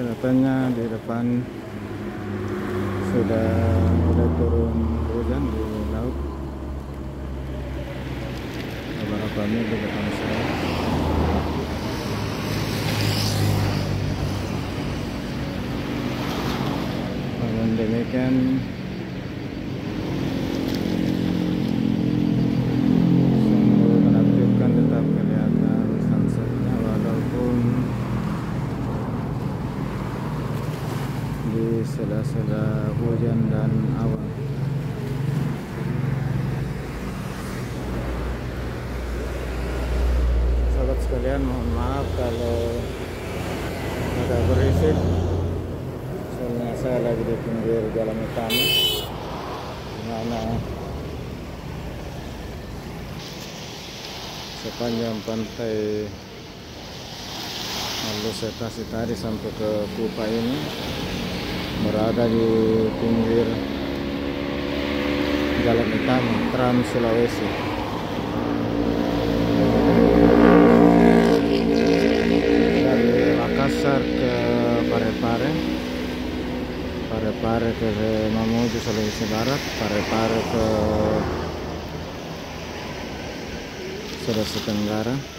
kelihatannya di depan sudah mulai turun hujan di laut. Beberapa mil di depan saya. Namun demikian sungguh menakjubkan, tetap kelihatan sunsetnya walaupun di sela-sela hujan dan awan. Sahabat sekalian, mohon maaf kalau agak berisik, soalnya saya lagi di pinggir jalan utama di mana sepanjang pantai Malusetasi tadi sampai ke Kupa ini berada di pinggir jalan utama Trans Sulawesi. Dari Makassar ke Parepare, Parepare ke Mamuju Sulawesi Barat, Parepare ke Sulawesi Tenggara.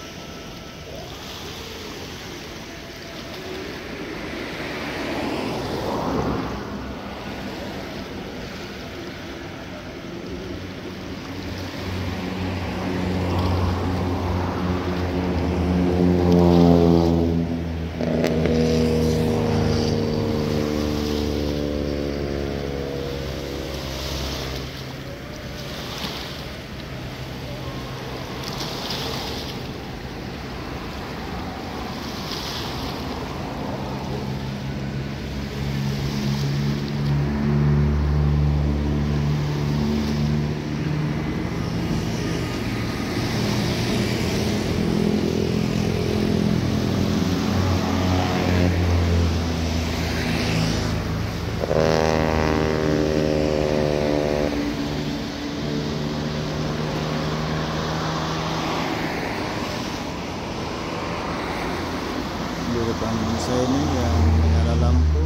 Di depan saya ini yang menyala lampu,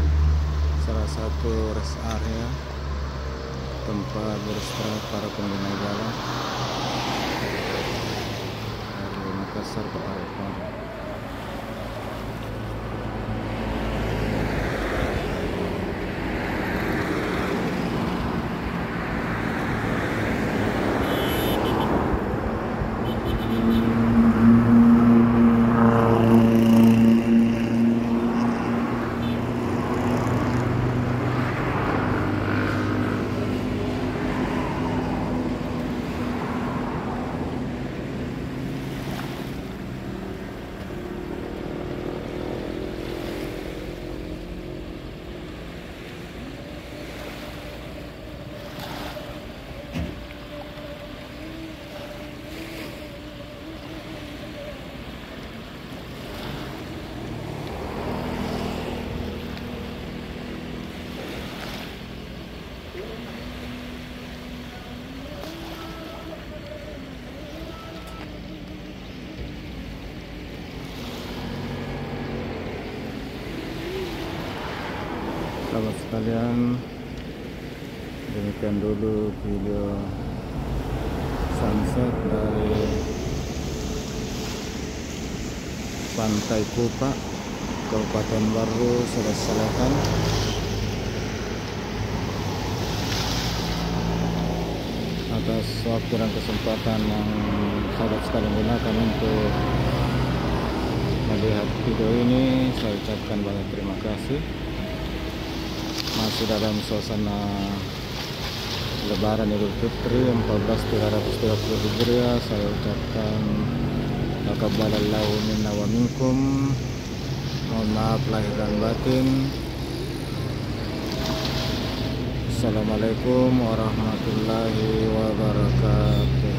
salah satu rest area tempat beristirahat para pengguna jalan dari Makassar ke Parepare. Sahabat sekalian, demikian dulu video sunset dari Pantai Kupa, Kabupaten Baru, Sulawesi Selatan. Atas waktu dan kesempatan yang sahabat sekalian gunakan untuk melihat video ini, saya ucapkan banyak terima kasih. Masih dalam suasana Lebaran Idul Fitri 1430 Hijriah, saya ucapkan taqabbalallahu minna wa minkum. Mohon maaf lahir dan batin. Assalamualaikum warahmatullahi wabarakatuh.